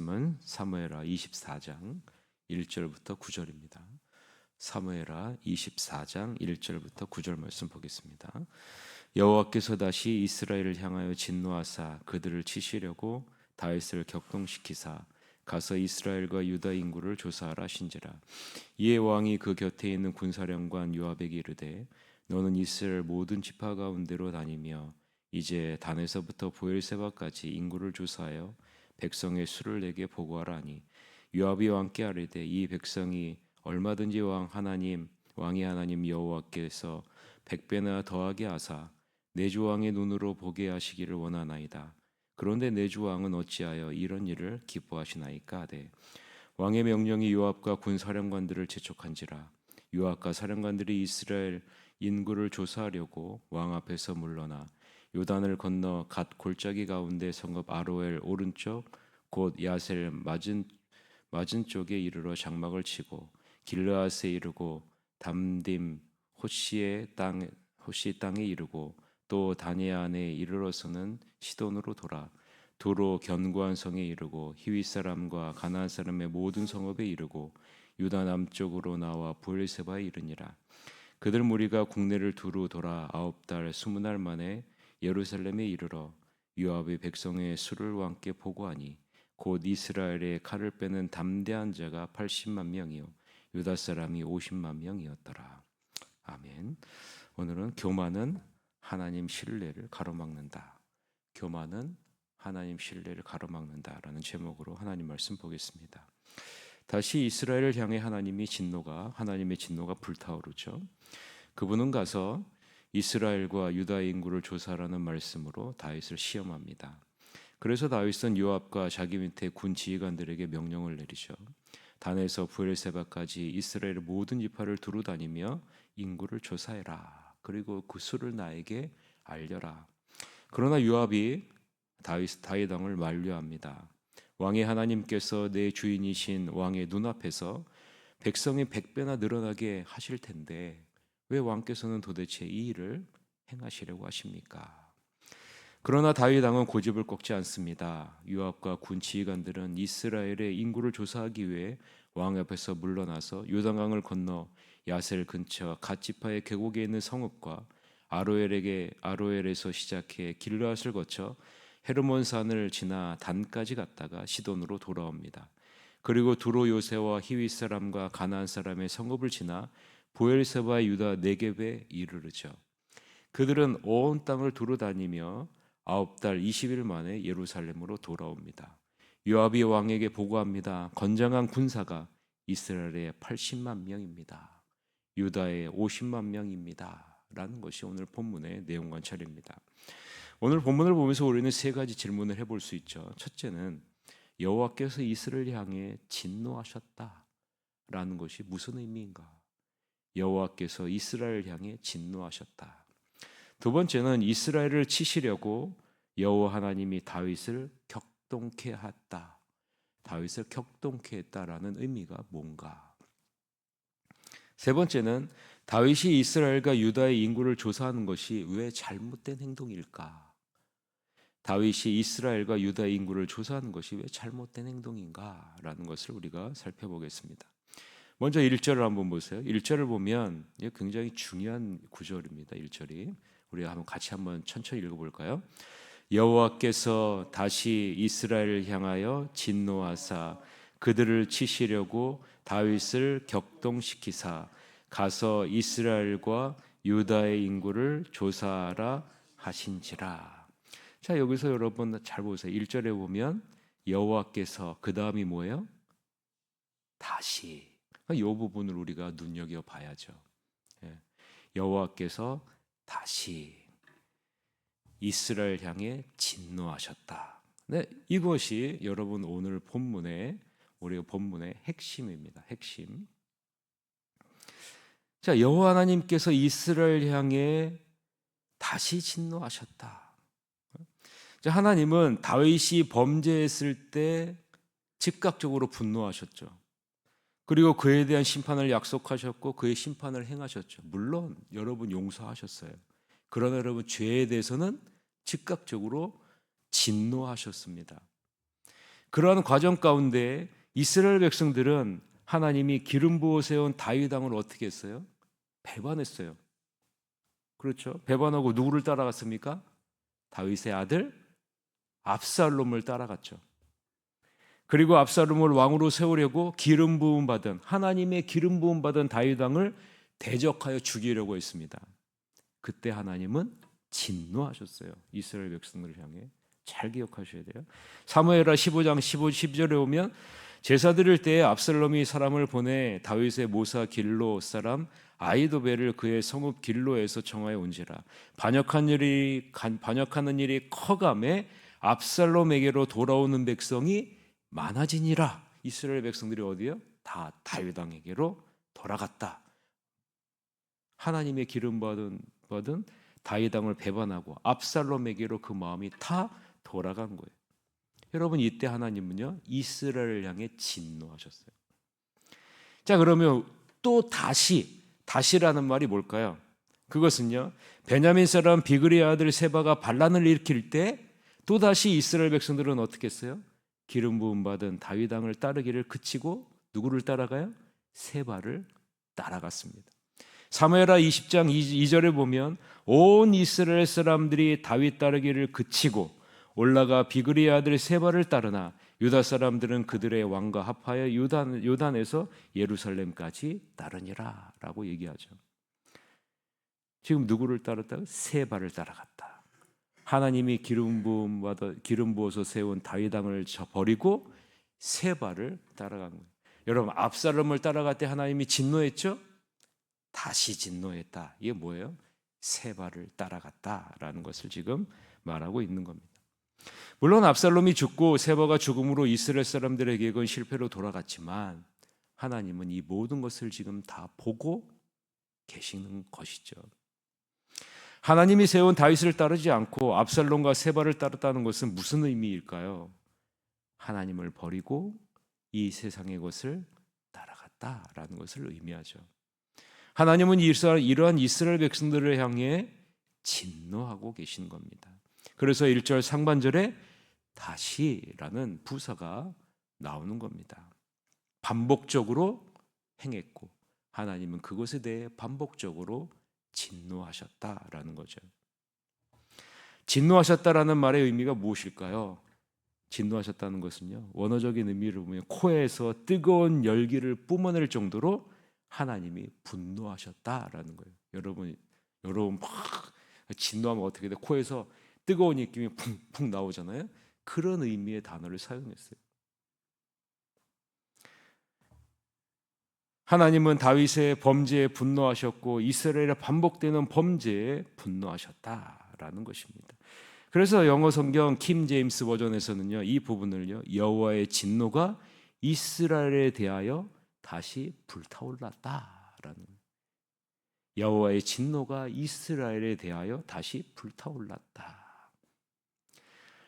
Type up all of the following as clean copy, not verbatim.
말씀은 사무엘하 24장 1절부터 9절입니다. 사무엘하 24장 1절부터 9절 말씀 보겠습니다. 여호와께서 다시 이스라엘을 향하여 진노하사 그들을 치시려고 다윗을 격동시키사 가서 이스라엘과 유다 인구를 조사하라 하신지라. 이에 왕이 그 곁에 있는 군사령관 요압에게 이르되 너는 이스라엘 모든 지파 가운데로 다니며 이제 단에서부터 브엘세바까지 인구를 조사하여 백성의 수를 내게 보고하라 하니 요압이 왕께 아뢰되 이 백성이 얼마든지 왕이 하나님 여호와께서 100배나 더하게 하사 내 주 왕의 눈으로 보게 하시기를 원하나이다. 그런데 내 주 왕은 어찌하여 이런 일을 기뻐하시나이까 하되 왕의 명령이 요압과 군사령관들을 재촉한지라. 요압과 사령관들이 이스라엘 인구를 조사하려고 왕 앞에서 물러나 요단을 건너 갓 골짜기 가운데 성읍 아로엘 오른쪽 곧 야셀 맞은 쪽에 이르러 장막을 치고 길르앗에 이르고 담딤 호시 땅에 이르고 또 다니안에 이르러서는 시돈으로 돌아 도로 견고한 성에 이르고 히윗 사람과 가나안 사람의 모든 성읍에 이르고 유다 남쪽으로 나와 브엘세바에 이르니라. 그들 무리가 국내를 두루 돌아 9달 20날 만에 예루살렘에 이르러 요압의 백성의 수를 왕께 보고하니 곧 이스라엘의 칼을 빼는 담대한 자가 80만 명이요 유다 사람이 50만 명이었더라. 아멘. 오늘은 교만은 하나님 신뢰를 가로막는다. 교만은 하나님 신뢰를 가로막는다라는 제목으로 하나님 말씀 보겠습니다. 다시 이스라엘을 향해 하나님의 진노가 불타오르죠. 그분은 가서 이스라엘과 유다 인구를 조사하라는 말씀으로 다윗을 시험합니다. 그래서 다윗은 요압과 자기 밑에 군 지휘관들에게 명령을 내리죠. 단에서 브엘세바까지 이스라엘 모든 지파를 두루 다니며 인구를 조사해라. 그리고 그 수를 나에게 알려라. 그러나 요압이 다윗 왕을 만류합니다. 왕의 하나님께서 내 주인이신 왕의 눈앞에서 백성이 100배나 늘어나게 하실 텐데 왜 왕께서는 도대체 이 일을 행하시려고 하십니까? 그러나 다윗 왕은 고집을 꺾지 않습니다. 요압과 군 지휘관들은 이스라엘의 인구를 조사하기 위해 왕 앞에서 물러나서 요단강을 건너 야셀 근처 갓 지파의 계곡에 있는 성읍과 아로엘에서 시작해 길르앗을 거쳐 헤르몬 산을 지나 단까지 갔다가 시돈으로 돌아옵니다. 그리고 두로 요새와 히윗 사람과 가나안 사람의 성읍을 지나 브엘세바 유다 네겝에 이르르죠. 그들은 온 땅을 두루 다니며 9달 20일 만에 예루살렘으로 돌아옵니다. 요압이 왕에게 보고합니다. 건장한 군사가 이스라엘의 80만 명입니다. 유다의 50만 명입니다. 라는 것이 오늘 본문의 내용 관찰입니다. 오늘 본문을 보면서 우리는 세 가지 질문을 해볼 수 있죠. 첫째는 여호와께서 이스라엘을 향해 진노하셨다라는 것이 무슨 의미인가? 여호와께서 이스라엘을 향해 진노하셨다. 두 번째는 이스라엘을 치시려고 여호와 하나님이 다윗을 격동케 했다. 다윗을 격동케 했다라는 의미가 뭔가? 세 번째는 다윗이 이스라엘과 유다의 인구를 조사하는 것이 왜 잘못된 행동일까? 다윗이 이스라엘과 유다의 인구를 조사하는 것이 왜 잘못된 행동인가라는 것을 우리가 살펴보겠습니다. 먼저 1절을 한번 보세요. 1절을 보면 굉장히 중요한 구절입니다. 1절이 우리가 같이 한번 천천히 읽어볼까요? 여호와께서 다시 이스라엘을 향하여 진노하사 그들을 치시려고 다윗을 격동시키사 가서 이스라엘과 유다의 인구를 조사하라 하신지라. 자, 여기서 여러분 잘 보세요. 1절에 보면 여호와께서, 그 다음이 뭐예요? 다시. 이 부분을 우리가 눈여겨봐야죠. 여호와께서 다시 이스라엘 향해 진노하셨다. 네, 이것이 여러분 오늘 우리 본문의 핵심입니다. 핵심. 자, 여호와 하나님께서 이스라엘 향해 다시 진노하셨다. 자, 하나님은 다윗이 범죄했을 때 즉각적으로 분노하셨죠. 그리고 그에 대한 심판을 약속하셨고 그의 심판을 행하셨죠. 물론 여러분 용서하셨어요. 그러나 여러분 죄에 대해서는 즉각적으로 진노하셨습니다. 그러한 과정 가운데 이스라엘 백성들은 하나님이 기름 부어 세운 다윗 왕을 어떻게 했어요? 배반했어요. 그렇죠? 배반하고 누구를 따라갔습니까? 다윗의 아들 압살롬을 따라갔죠. 그리고 압살롬을 왕으로 세우려고 기름 부음 받은, 하나님의 기름 부음 받은 다윗 왕을 대적하여 죽이려고 했습니다. 그때 하나님은 진노하셨어요. 이스라엘 백성들을 향해. 잘 기억하셔야 돼요. 사무엘하 15장 10절에 오면 제사 드릴 때에 압살롬이 사람을 보내 다윗의 모사 길로 사람 아히도벨을 그의 성읍 길로에서 청하여 온지라. 반역하는 일이 커감에 압살롬에게로 돌아오는 백성이 많아지니라. 이스라엘 백성들이 어디요? 다 다윗 왕에게로 돌아갔다. 하나님의 기름 받은 다윗 왕을 배반하고 압살롬에게로 그 마음이 다 돌아간 거예요. 여러분, 이때 하나님은요 이스라엘을 향해 진노하셨어요. 자, 그러면 또 다시라는 말이 뭘까요? 그것은요, 베냐민 사람 비그리의 아들 세바가 반란을 일으킬 때 또다시 이스라엘 백성들은 어떻게 했어요? 기름 부음 받은 다윗 왕을 따르기를 그치고 누구를 따라가요? 세바를 따라갔습니다. 사무엘하 20장 2절에 보면 온 이스라엘 사람들이 다윗 따르기를 그치고 올라가 비그리의 아들 세바를 따르나 유다 사람들은 그들의 왕과 합하여 요단에서 예루살렘까지 따르니라 라고 얘기하죠. 지금 누구를 따랐다고? 세바를 따라갔다. 하나님이 기름 부어서 세운 다윗 왕을 버리고 세바를 따라간 거예요. 여러분, 압살롬을 따라갈 때 하나님이 진노했죠? 다시 진노했다. 이게 뭐예요? 세바를 따라갔다라는 것을 지금 말하고 있는 겁니다. 물론 압살롬이 죽고 세바가 죽음으로 이스라엘 사람들에게 실패로 돌아갔지만 하나님은 이 모든 것을 지금 다 보고 계시는 것이죠. 하나님이 세운 다윗을 따르지 않고 압살롬과 세바를 따랐다는 것은 무슨 의미일까요? 하나님을 버리고 이 세상의 것을 따라갔다라는 것을 의미하죠. 하나님은 이러한 이스라엘 백성들을 향해 진노하고 계신 겁니다. 그래서 1절 상반절에 다시라는 부사가 나오는 겁니다. 반복적으로 행했고 하나님은 그것에 대해 반복적으로 진노하셨다라는 거죠. 진노하셨다라는 말의 의미가 무엇일까요? 진노하셨다는 것은요, 원어적인 의미를 보면 코에서 뜨거운 열기를 뿜어낼 정도로 하나님이 분노하셨다라는 거예요. 여러분 막 진노하면 어떻게 돼? 코에서 뜨거운 입김이 푹푹 나오잖아요. 그런 의미의 단어를 사용했어요. 하나님은 다윗의 범죄에 분노하셨고 이스라엘의 반복되는 범죄에 분노하셨다라는 것입니다. 그래서 영어 성경 킹 제임스 버전에서는요, 이 부분을요, 여호와의 진노가 이스라엘에 대하여 다시 불타올랐다라는, 여호와의 진노가 이스라엘에 대하여 다시 불타올랐다.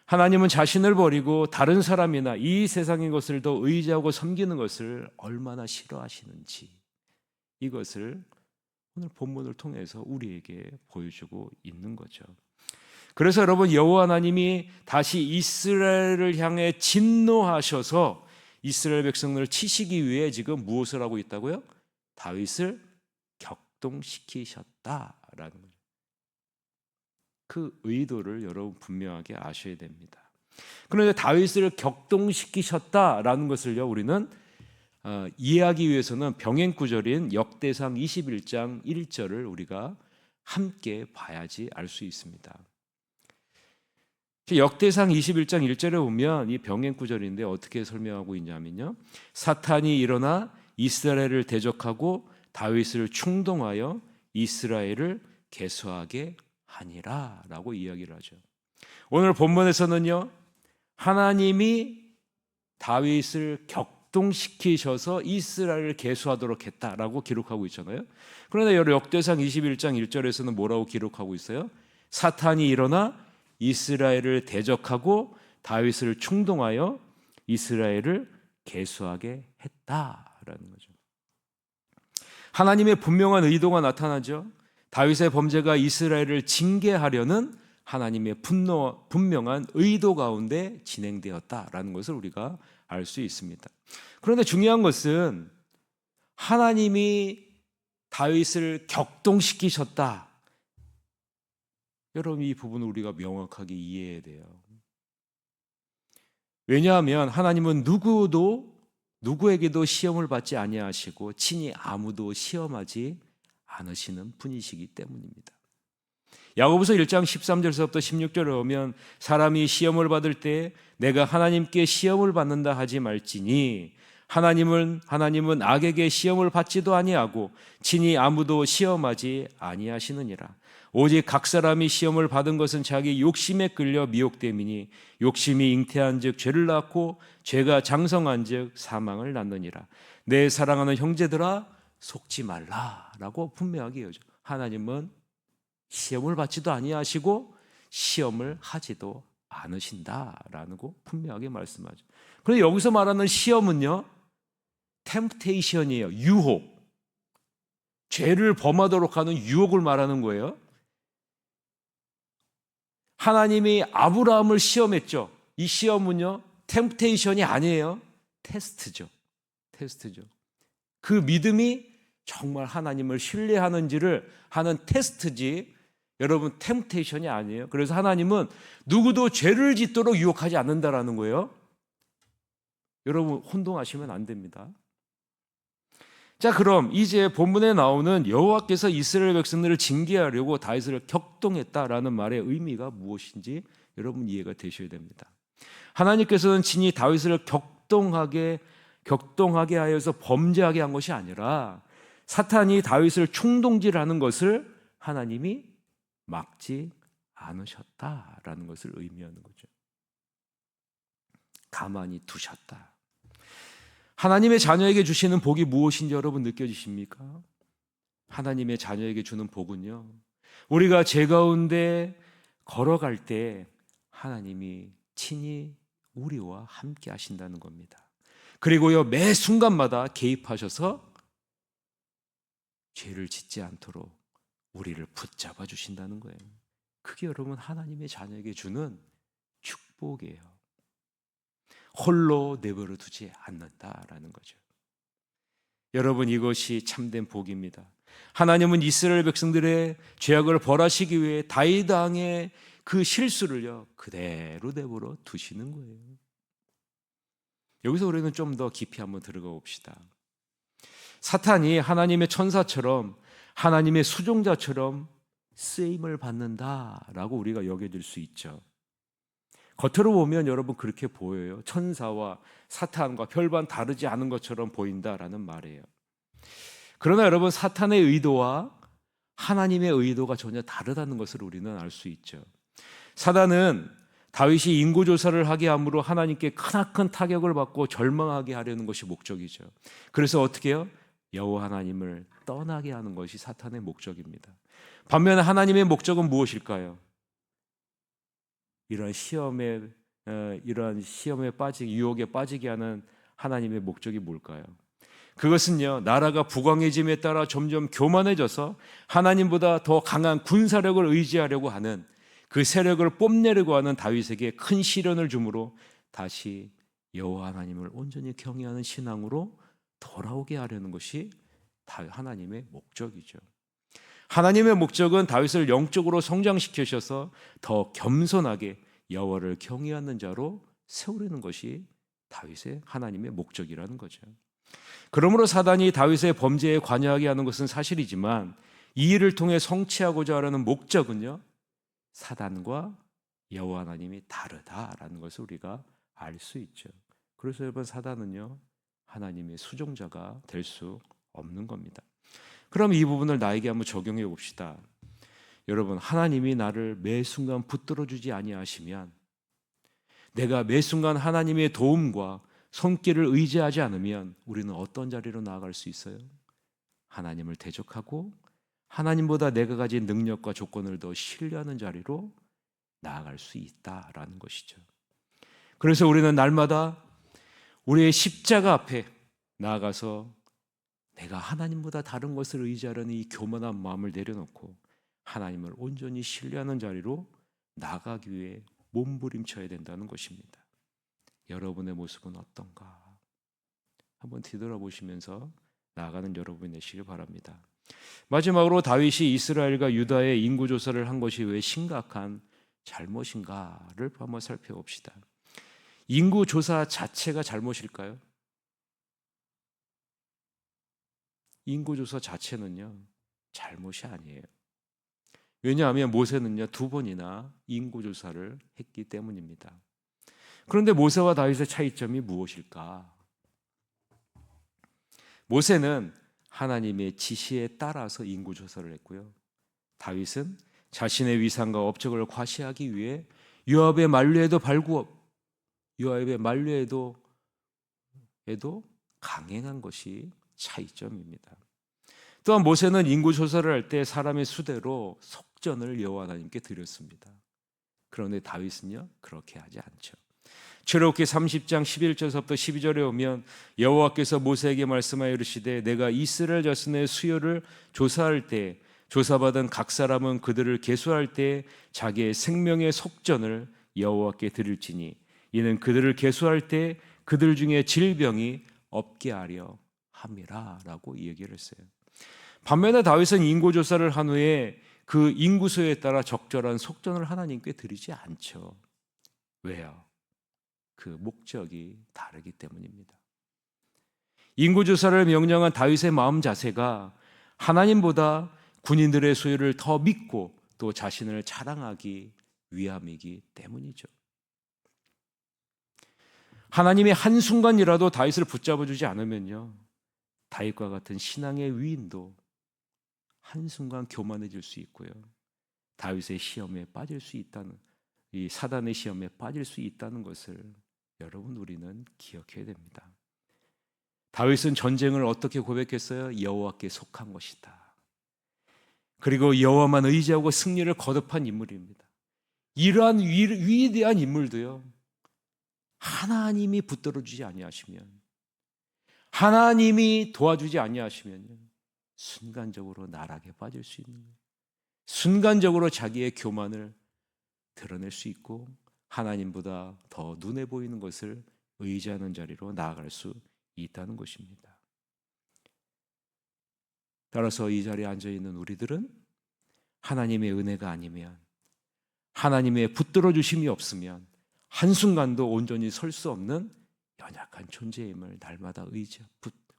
하나님은 자신을 버리고 다른 사람이나 이 세상의 것을 더 의지하고 섬기는 것을 얼마나 싫어하시는지, 이것을 오늘 본문을 통해서 우리에게 보여주고 있는 거죠. 그래서 여러분, 여호와 하나님이 다시 이스라엘을 향해 진노하셔서 이스라엘 백성들을 치시기 위해 지금 무엇을 하고 있다고요? 다윗을 격동시키셨다라는 거죠. 그 의도를 여러분 분명하게 아셔야 됩니다. 그런데 다윗을 격동시키셨다라는 것을요, 우리는 이해하기 위해서는 병행 구절인 역대상 21장 1절을 우리가 함께 봐야지 알 수 있습니다. 역대상 21장 1절에 보면 이 병행 구절인데 어떻게 설명하고 있냐면요, 사탄이 일어나 이스라엘을 대적하고 다윗을 충동하여 이스라엘을 계수하게 하니라 라고 이야기를 하죠. 오늘 본문에서는요, 하나님이 다윗을 격동시키셔서 이스라엘을 계수하도록 했다라고 기록하고 있잖아요. 그런데 역대상 21장 1절에서는 뭐라고 기록하고 있어요? 사탄이 일어나 이스라엘을 대적하고 다윗을 충동하여 이스라엘을 계수하게 했다라는 거죠. 하나님의 분명한 의도가 나타나죠. 다윗의 범죄가 이스라엘을 징계하려는 하나님의 분명한 의도 가운데 진행되었다라는 것을 우리가 알 수 있습니다. 그런데 중요한 것은 하나님이 다윗을 격동시키셨다. 여러분, 이 부분을 우리가 명확하게 이해해야 돼요. 왜냐하면 하나님은 누구에게도 시험을 받지 아니하시고 친히 아무도 시험하지 않으시는 분이시기 때문입니다. 야고보서 1장 13절에서부터 16절에 오면 사람이 시험을 받을 때 내가 하나님께 시험을 받는다 하지 말지니 하나님은 악에게 시험을 받지도 아니하고 친히 아무도 시험하지 아니하시느니라. 오직 각 사람이 시험을 받은 것은 자기 욕심에 끌려 미혹됨이니 욕심이 잉태한즉 죄를 낳고 죄가 장성한즉 사망을 낳느니라. 내 사랑하는 형제들아 속지 말라라고 분명하게 이어져. 하나님은 시험을 받지도 아니하시고 시험을 하지도 않으신다라는 거 분명하게 말씀하죠. 그런데 여기서 말하는 시험은요, 템프테이션이에요. 유혹. 죄를 범하도록 하는 유혹을 말하는 거예요. 하나님이 아브라함을 시험했죠. 이 시험은요, 템프테이션이 아니에요. 테스트죠. 그 믿음이 정말 하나님을 신뢰하는지를 하는 테스트지, 여러분, 템프테이션이 아니에요. 그래서 하나님은 누구도 죄를 짓도록 유혹하지 않는다라는 거예요. 여러분, 혼동하시면 안 됩니다. 자, 그럼 이제 본문에 나오는 여호와께서 이스라엘 백성들을 징계하려고 다윗을 격동했다라는 말의 의미가 무엇인지 여러분 이해가 되셔야 됩니다. 하나님께서는 친히 다윗을 격동하게 하여서 범죄하게 한 것이 아니라 사탄이 다윗을 충동질하는 것을 하나님이 막지 않으셨다라는 것을 의미하는 거죠. 가만히 두셨다. 하나님의 자녀에게 주시는 복이 무엇인지 여러분 느껴지십니까? 하나님의 자녀에게 주는 복은요, 우리가 죄 가운데 걸어갈 때 하나님이 친히 우리와 함께 하신다는 겁니다. 그리고요, 매 순간마다 개입하셔서 죄를 짓지 않도록 우리를 붙잡아 주신다는 거예요. 그게 여러분 하나님의 자녀에게 주는 축복이에요. 홀로 내버려 두지 않는다라는 거죠. 여러분, 이것이 참된 복입니다. 하나님은 이스라엘 백성들의 죄악을 벌하시기 위해 다윗 왕의 그 실수를요 그대로 내버려 두시는 거예요. 여기서 우리는 좀 더 깊이 한번 들어가 봅시다. 사탄이 하나님의 천사처럼 하나님의 수종자처럼 쓰임을 받는다라고 우리가 여겨질 수 있죠. 겉으로 보면 여러분 그렇게 보여요. 천사와 사탄과 별반 다르지 않은 것처럼 보인다라는 말이에요. 그러나 여러분, 사탄의 의도와 하나님의 의도가 전혀 다르다는 것을 우리는 알 수 있죠. 사단은 다윗이 인구조사를 하게 함으로 하나님께 크나큰 타격을 받고 절망하게 하려는 것이 목적이죠. 그래서 어떻게 해요? 여호와 하나님을 떠나게 하는 것이 사탄의 목적입니다. 반면에 하나님의 목적은 무엇일까요? 이러한 시험에 빠지게, 유혹에 빠지게 하는 하나님의 목적이 뭘까요? 그것은요, 나라가 부강해짐에 따라 점점 교만해져서 하나님보다 더 강한 군사력을 의지하려고 하는 그 세력을 뽐내려고 하는 다윗에게 큰 시련을 주므로 다시 여호와 하나님을 온전히 경외하는 신앙으로 돌아오게 하려는 것이 하나님의 목적이죠. 하나님의 목적은 다윗을 영적으로 성장시키셔서 더 겸손하게 여호와를 경외하는 자로 세우려는 것이 다윗의 하나님의 목적이라는 거죠. 그러므로 사단이 다윗의 범죄에 관여하게 하는 것은 사실이지만 이 일을 통해 성취하고자 하는 목적은요, 사단과 여호와 하나님이 다르다라는 것을 우리가 알 수 있죠. 그래서 여러분, 사단은요 하나님의 수종자가 될 수 없는 겁니다. 그럼 이 부분을 나에게 한번 적용해 봅시다. 여러분, 하나님이 나를 매 순간 붙들어 주지 아니하시면, 내가 매 순간 하나님의 도움과 손길을 의지하지 않으면 우리는 어떤 자리로 나아갈 수 있어요? 하나님을 대적하고 하나님보다 내가 가진 능력과 조건을 더 신뢰하는 자리로 나아갈 수 있다라는 것이죠. 그래서 우리는 날마다 우리의 십자가 앞에 나아가서 내가 하나님보다 다른 것을 의지하려는 이 교만한 마음을 내려놓고 하나님을 온전히 신뢰하는 자리로 나가기 위해 몸부림쳐야 된다는 것입니다. 여러분의 모습은 어떤가? 한번 뒤돌아보시면서 나아가는 여러분이 되시길 바랍니다. 마지막으로 다윗이 이스라엘과 유다의 인구조사를 한 것이 왜 심각한 잘못인가를 한번 살펴봅시다. 인구조사 자체가 잘못일까요? 인구조사 자체는요, 잘못이 아니에요. 왜냐하면 모세는요, 2번이나 인구조사를 했기 때문입니다. 그런데 모세와 다윗의 차이점이 무엇일까? 모세는 하나님의 지시에 따라서 인구조사를 했고요. 다윗은 자신의 위상과 업적을 과시하기 위해 요압의 만류에도 강행한 것이 차이점입니다. 또한 모세는 인구조사를 할 때 사람의 수대로 속전을 여호와 하나님께 드렸습니다. 그런데 다윗은요, 그렇게 하지 않죠. 출애굽기 30장 11절부터 12절에 오면 여호와께서 모세에게 말씀하여 이르시되 내가 이스라엘 자손의 수요를 조사할 때 조사받은 각 사람은 그들을 계수할 때 자기의 생명의 속전을 여호와께 드릴지니 이는 그들을 계수할 때 그들 중에 질병이 없게 하려 함이라 라고 얘기를 했어요. 반면에 다윗은 인구조사를 한 후에 그 인구수에 따라 적절한 속전을 하나님께 드리지 않죠. 왜요? 그 목적이 다르기 때문입니다. 인구조사를 명령한 다윗의 마음 자세가 하나님보다 군인들의 소유를 더 믿고 또 자신을 자랑하기 위함이기 때문이죠. 하나님이 한순간이라도 다윗을 붙잡아주지 않으면요, 다윗과 같은 신앙의 위인도 한순간 교만해질 수 있고요, 다윗의 시험에 빠질 수 있다는, 이 사단의 시험에 빠질 수 있다는 것을 여러분 우리는 기억해야 됩니다. 다윗은 전쟁을 어떻게 고백했어요? 여호와께 속한 것이다. 그리고 여호와만 의지하고 승리를 거듭한 인물입니다. 이러한 위대한 인물도요, 하나님이 붙들어주지 아니하시면, 하나님이 도와주지 아니하시면요, 순간적으로 나락에 빠질 수 있는 거예요. 순간적으로 자기의 교만을 드러낼 수 있고 하나님보다 더 눈에 보이는 것을 의지하는 자리로 나아갈 수 있다는 것입니다. 따라서 이 자리에 앉아있는 우리들은 하나님의 은혜가 아니면, 하나님의 붙들어 주심이 없으면 한순간도 온전히 설 수 없는 연약한 존재임을 날마다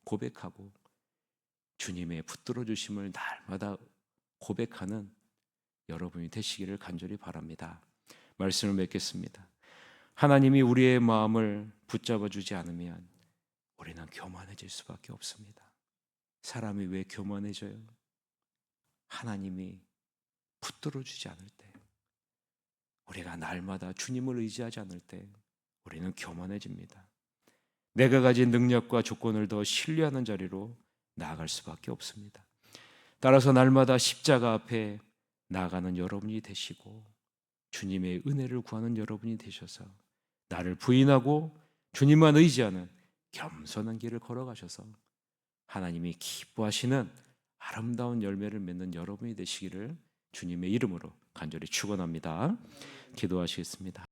고백하고 주님의 붙들어 주심을 날마다 고백하는 여러분이 되시기를 간절히 바랍니다. 말씀을 맺겠습니다. 하나님이 우리의 마음을 붙잡아 주지 않으면 우리는 교만해질 수밖에 없습니다. 사람이 왜 교만해져요? 하나님이 붙들어 주지 않을 때, 우리가 날마다 주님을 의지하지 않을 때 우리는 교만해집니다. 내가 가진 능력과 조건을 더 신뢰하는 자리로 나아갈 수밖에 없습니다. 따라서 날마다 십자가 앞에 나아가는 여러분이 되시고 주님의 은혜를 구하는 여러분이 되셔서 나를 부인하고 주님만 의지하는 겸손한 길을 걸어가셔서 하나님이 기뻐하시는 아름다운 열매를 맺는 여러분이 되시기를 주님의 이름으로 간절히 축원합니다. 기도하시겠습니다.